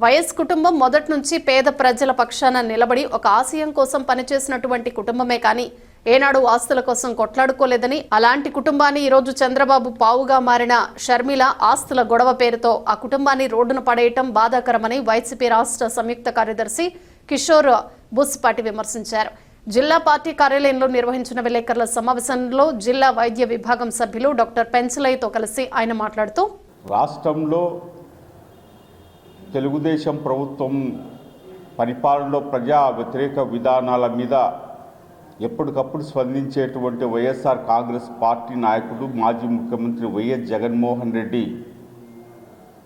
YS కుటుంబం మొదటి నుంచి పేద ప్రజల పక్షాన నిలబడి ఒక ఆశయం కోసం పనిచేసినటువంటి కుటుంబమే కానీ ఏనాడు ఆస్తుల కోసం కొట్లాడుకోలేదని, అలాంటి కుటుంబాన్ని ఈరోజు చంద్రబాబు పావుగా మారిన షర్మిల ఆస్తుల గొడవ పేరుతో ఆ కుటుంబాన్ని రోడ్డున పడేయటం బాధాకరమని వైసీపీ రాష్ట్ర సంయుక్త కార్యదర్శి కిషోర్ బుస్పాటి విమర్శించారు. జిల్లా పార్టీ కార్యాలయంలో నిర్వహించిన విలేకరుల సమావేశంలో జిల్లా వైద్య విభాగం సభ్యులు డాక్టర్ పెన్సిలయ్యతో కలిసి ఆయన మాట్లాడుతూ, రాష్ట్రంలో తెలుగుదేశం ప్రభుత్వం పరిపాలనలో ప్రజా వ్యతిరేక విధానాల మీద ఎప్పటికప్పుడు స్పందించేటువంటి వైఎస్ఆర్ కాంగ్రెస్ పార్టీ నాయకుడు మాజీ ముఖ్యమంత్రి వైఎస్ జగన్మోహన్ రెడ్డి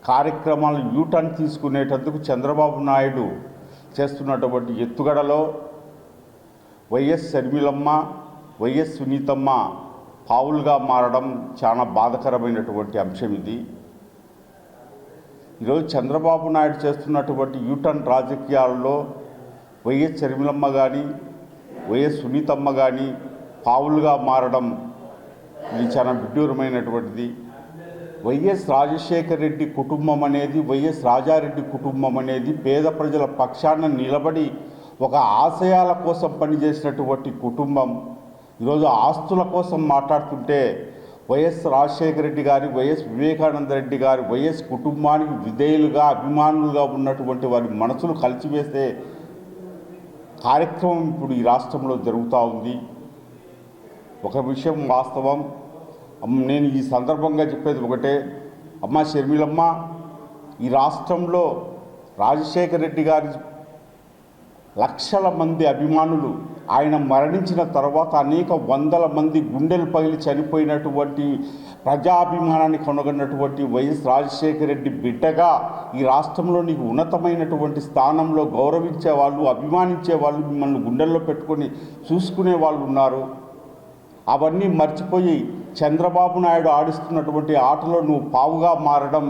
కార్యక్రమాలు యూటర్న్ తీసుకునేటందుకు చంద్రబాబు నాయుడు చేస్తున్నటువంటి ఎత్తుగడలో వైఎస్ షర్మిలమ్మ, వైఎస్ సునీతమ్మ పావులుగా మారడం చాలా బాధాకరమైనటువంటి అంశం. ఇది ఈరోజు చంద్రబాబు నాయుడు చేస్తున్నటువంటి యూటర్న్ రాజకీయాల్లో వైఎస్ షర్మిలమ్మ కానీ వైఎస్ సునీతమ్మ కానీ పావులుగా మారడం ఇది చాలా విడ్డూరమైనటువంటిది. వైఎస్ రాజశేఖర రెడ్డి కుటుంబం అనేది, వైఎస్ రాజారెడ్డి కుటుంబం అనేది పేద ప్రజల పక్షాన నిలబడి ఒక ఆశయాల కోసం పనిచేసినటువంటి కుటుంబం. ఈరోజు ఆస్తుల కోసం మాట్లాడుతుంటే వైఎస్ రాజశేఖర రెడ్డి గారి, వైఎస్ వివేకానంద రెడ్డి గారి, వైఎస్ కుటుంబానికి విధేయులుగా అభిమానులుగా ఉన్నటువంటి వారి మనసులు కలిసివేసే కార్యక్రమం ఇప్పుడు ఈ రాష్ట్రంలో జరుగుతూ ఉంది. ఒక విషయం వాస్తవం, నేను ఈ సందర్భంగా చెప్పేది ఒకటే, అమ్మ షర్మిలమ్మ, ఈ రాష్ట్రంలో రాజశేఖర రెడ్డి గారి లక్షల మంది అభిమానులు, ఆయన మరణించిన తర్వాత అనేక వందల మంది గుండెలు పగిలి చనిపోయినటువంటి ప్రజాభిమానాన్ని కొనగొన్నటువంటి వైఎస్ రాజశేఖర రెడ్డి బిడ్డగా ఈ రాష్ట్రంలో నీకు ఉన్నతమైనటువంటి స్థానంలో గౌరవించే వాళ్ళు, అభిమానించే వాళ్ళు, మిమ్మల్ని గుండెల్లో పెట్టుకొని చూసుకునే వాళ్ళు ఉన్నారు. అవన్నీ మర్చిపోయి చంద్రబాబు నాయుడు ఆడిస్తున్నటువంటి ఆటలో నువ్వు పావుగా మారడం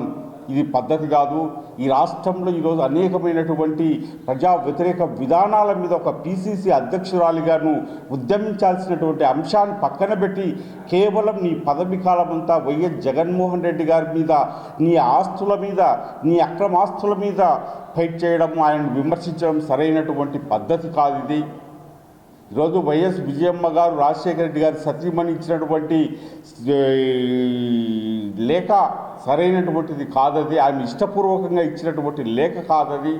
ఇది పద్ధతి కాదు. ఈ రాష్ట్రంలో ఈరోజు అనేకమైనటువంటి ప్రజా వ్యతిరేక విధానాల మీద ఒక పిసిసి అధ్యక్షురాలిగా నువ్వు ఉద్యమించాల్సినటువంటి అంశాన్ని పక్కన పెట్టి కేవలం నీ పదవి కాలమంతా వైఎస్ జగన్మోహన్ రెడ్డి గారి మీద, నీ ఆస్తుల మీద, నీ అక్రమాస్తుల మీద ఫైట్ చేయడం, ఆయన విమర్శించడం సరైనటువంటి పద్ధతి కాదు ఇది. ఈరోజు వైఎస్ విజయమ్మ గారు రాజశేఖర రెడ్డి గారి సతీమణి ఇచ్చినటువంటి లేఖ సరైనటువంటిది కాదది. ఆమె ఇష్టపూర్వకంగా ఇచ్చినటువంటి లేఖ కాదది.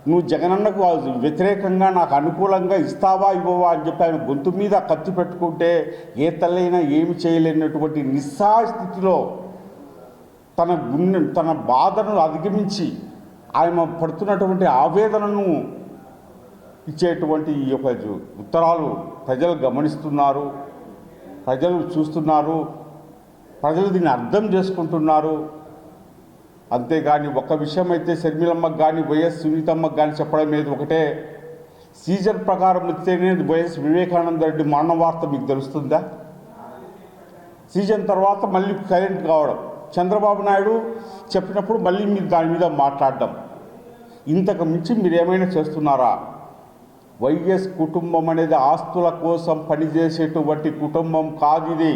నువ్వు జగనన్నకు వ్యతిరేకంగా నాకు అనుకూలంగా ఇస్తావా ఇవ్వవా అని చెప్పి ఆమె గొంతు మీద కత్తి పెట్టుకుంటే ఏ తల్లైనా ఏమి చేయలేనటువంటి నిస్సహాయ స్థితిలో తన బాధను అధిగమించి ఆమె పడుతున్నటువంటి ఆవేదనను ఇచ్చేటువంటి ఈ యొక్క ఉత్తరాలు ప్రజలు గమనిస్తున్నారు, ప్రజలు చూస్తున్నారు, ప్రజలు దీన్ని అర్థం చేసుకుంటున్నారు. అంతేగాని ఒక విషయం అయితే షర్మిలమ్మకు కానీ వైఎస్ సునీతమ్మకు కానీ చెప్పడం లేదు ఒకటే, సీజన్ ప్రకారం ఇస్తేనే వైఎస్ వివేకానంద రెడ్డి మరణ వార్త మీకు తెలుస్తుందా? సీజన్ తర్వాత మళ్ళీ సైలెంట్ కావడం, చంద్రబాబు నాయుడు చెప్పినప్పుడు మళ్ళీ మీరు దాని మీద మాట్లాడడం, ఇంతకు మించి మీరు ఏమైనా చేస్తున్నారా? వైఎస్ కుటుంబం అనేది ఆస్తుల కోసం పనిచేసేటువంటి కుటుంబం కాదు. ఇది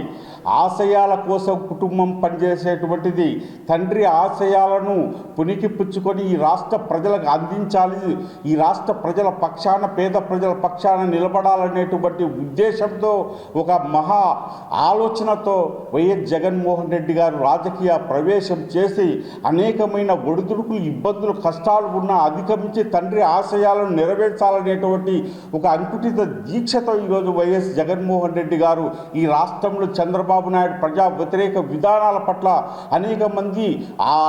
ఆశయాల కోసం కుటుంబం పనిచేసేటువంటిది. తండ్రి ఆశయాలను పునికి పుచ్చుకొని ఈ రాష్ట్ర ప్రజలకు అందించాలి, ఈ రాష్ట్ర ప్రజల పక్షాన, పేద ప్రజల పక్షాన నిలబడాలనేటువంటి ఉద్దేశంతో, ఒక మహా ఆలోచనతో వైఎస్ జగన్మోహన్ రెడ్డి గారు రాజకీయ ప్రవేశం చేసి అనేకమైన ఒడిదుడుకులు, ఇబ్బందులు, కష్టాలు ఉన్నా అధిగమించి తండ్రి ఆశయాలను నెరవేర్చాలనేటువంటి ఒక అంకుటిత దీక్షతో ఈరోజు వైఎస్ జగన్మోహన్ రెడ్డి గారు ఈ రాష్ట్రంలో చంద్రబాబు నాయుడు ప్రజా వ్యతిరేక విధానాల పట్ల అనేక మంది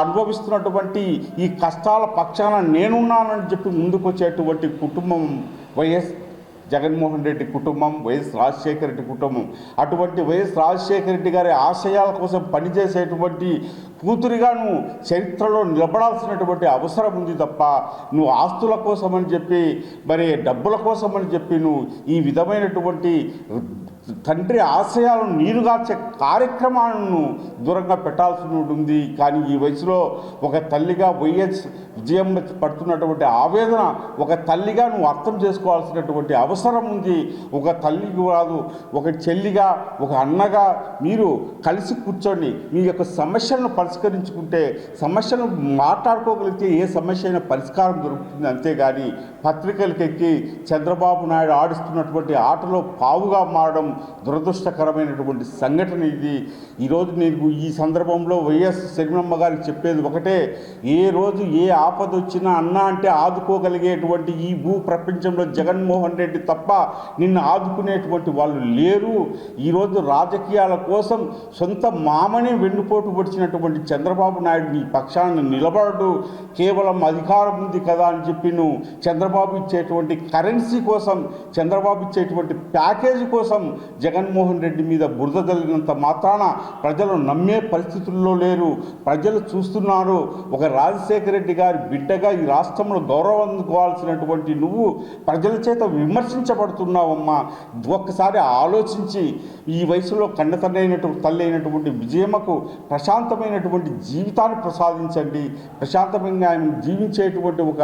అనుభవిస్తున్నటువంటి ఈ కష్టాల పక్షాన నేనున్నానని చెప్పి ముందుకొచ్చేటువంటి కుటుంబం వైఎస్ జగన్మోహన్ రెడ్డి కుటుంబం, వైఎస్ రాజశేఖర రెడ్డి కుటుంబం. అటువంటి వైఎస్ రాజశేఖర రెడ్డి గారి ఆశయాల కోసం పనిచేసేటువంటి కూతురిగా నువ్వు చరిత్రలో నిలబడాల్సినటువంటి అవసరం ఉంది తప్ప, నువ్వు ఆస్తుల కోసమని చెప్పి, మరి డబ్బుల కోసమని చెప్పి నువ్వు ఈ విధమైనటువంటి తండ్రి ఆశయాలను నీరుగార్చే కార్యక్రమాలను దూరంగా పెట్టాల్సి ఉంటుంది. కానీ ఈ వయసులో ఒక తల్లిగా వైఎస్ విజయమ్మ పడుతున్నటువంటి ఆవేదన ఒక తల్లిగా నువ్వు అర్థం చేసుకోవాల్సినటువంటి అవసరం ఉంది. ఒక తల్లి కాదు, ఒక చెల్లిగా, ఒక అన్నగా మీరు కలిసి కూర్చొని మీ యొక్క సమస్యలను పరిష్కరించుకుంటే, సమస్యను మాట్లాడుకోగలిగితే ఏ సమస్య అయినా పరిష్కారం దొరుకుతుంది. అంతేగాని పత్రికలకెక్కి చంద్రబాబు నాయుడు ఆడిస్తున్నటువంటి ఆటలో పావుగా మారడం దురదృష్టకరమైనటువంటి సంఘటన ఇది. ఈరోజు నేను ఈ సందర్భంలో వైఎస్ షర్మిలమ్మ గారికి చెప్పేది ఒకటే, ఏ రోజు ఏ ఆపద వచ్చినా అన్నా అంటే ఆదుకోగలిగేటువంటి ఈ భూ ప్రపంచంలో జగన్మోహన్ రెడ్డి తప్ప నిన్ను ఆదుకునేటువంటి వాళ్ళు లేరు. ఈరోజు రాజకీయాల కోసం సొంత మామని వెన్నుపోటు పొడిచినటువంటి చంద్రబాబు నాయుడు నీ పక్షాన్ని నిలబడడు. కేవలం అధికారం ఉంది కదా అని చెప్పి నువ్వు చంద్రబాబు ఇచ్చేటువంటి కరెన్సీ కోసం, చంద్రబాబు ఇచ్చేటువంటి ప్యాకేజీ కోసం జగన్మోహన్ రెడ్డి మీద బురద తగిలినంత మాత్రాన ప్రజలు నమ్మే పరిస్థితుల్లో లేరు. ప్రజలు చూస్తున్నారు. ఒక రాజశేఖర రెడ్డి గారి బిడ్డగా ఈ రాష్ట్రంలో గౌరవం అందుకోవాల్సినటువంటి నువ్వు ప్రజల చేత విమర్శించబడుతున్నావమ్మా. ఒక్కసారి ఆలోచించి ఈ వయసులో తల్లి అయినటువంటి విజయమ్మకు ప్రశాంతమైనటువంటి జీవితాన్ని ప్రసాదించండి. ప్రశాంతమైన ఆయన జీవించేటువంటి ఒక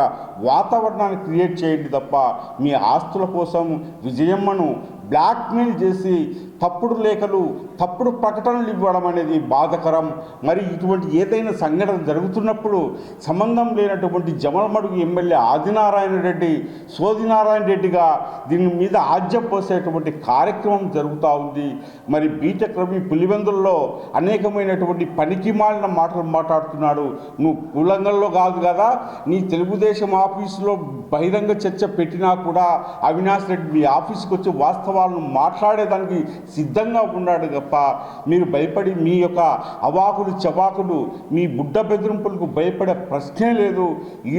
వాతావరణాన్ని క్రియేట్ చేయండి తప్ప మీ ఆస్తుల కోసం విజయమ్మను బ్లాక్మెయిల్ చేసి తప్పుడు లేఖలు, తప్పుడు ప్రకటనలు ఇవ్వడం అనేది బాధకరం. మరి ఇటువంటి ఏదైనా సంఘటన జరుగుతున్నప్పుడు సంబంధం లేనటువంటి జమలమడుగు ఎమ్మెల్యే ఆదినారాయణ రెడ్డి సోదినారాయణ రెడ్డిగా దీని మీద ఆజ్యం పోసేటువంటి కార్యక్రమం జరుగుతూ ఉంది. మరి బీటెక్ రవి పులివెందుల్లో అనేకమైనటువంటి పనికి మాలిన మాటలు మాట్లాడుతున్నాడు. నువ్వు కులంగల్లో కాదు కదా, నీ తెలుగుదేశం ఆఫీసులో బహిరంగ చర్చ పెట్టినా కూడా అవినాష్ రెడ్డి మీ ఆఫీస్కి వచ్చి వాస్తవాలను మాట్లాడేదానికి సిద్ధంగా ఉన్నాడు తప్ప మీరు భయపడి మీ యొక్క అవాకులు చవాకులు, మీ బుడ్డ బెదిరింపులకు భయపడే ప్రశ్నే లేదు. ఈ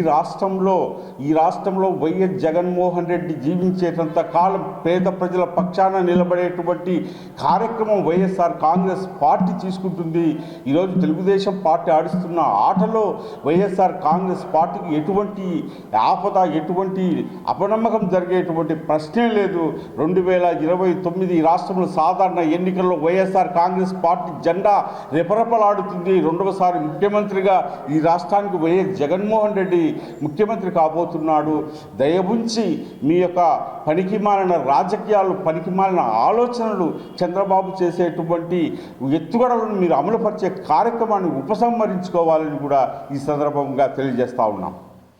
రాష్ట్రంలో వైఎస్ జగన్మోహన్ రెడ్డి జీవించేటంత కాలం పేద ప్రజల పక్షాన నిలబడేటువంటి కార్యక్రమం వైఎస్ఆర్ కాంగ్రెస్ పార్టీ తీసుకుంటుంది. ఈరోజు తెలుగుదేశం పార్టీ ఆడిస్తున్న ఆటలో వైఎస్ఆర్ కాంగ్రెస్ పార్టీకి ఎటువంటి ఆపద, ఎటువంటి అపనమ్మకం జరిగేటువంటి ప్రశ్నే లేదు. 2029 ఈ రాష్ట్రంలో సాధారణ ఎన్నికల్లో వైఎస్ఆర్ కాంగ్రెస్ పార్టీ జెండా రెపరెపలాడుతుంది. రెండవసారి ముఖ్యమంత్రిగా ఈ రాష్ట్రానికి వైఎస్ జగన్మోహన్ రెడ్డి ముఖ్యమంత్రి కాబోతున్నాడు. దయవుంచి మీ యొక్క పనికిమాలిన రాజకీయాలు, పనికిమాలిన ఆలోచనలు, చంద్రబాబు చేసేటువంటి ఎత్తుగడలను మీరు అమలుపరిచే కార్యక్రమాన్ని ఉపసంహరించుకోవాలని కూడా ఈ సందర్భంగా తెలియజేస్తా ఉన్నాం.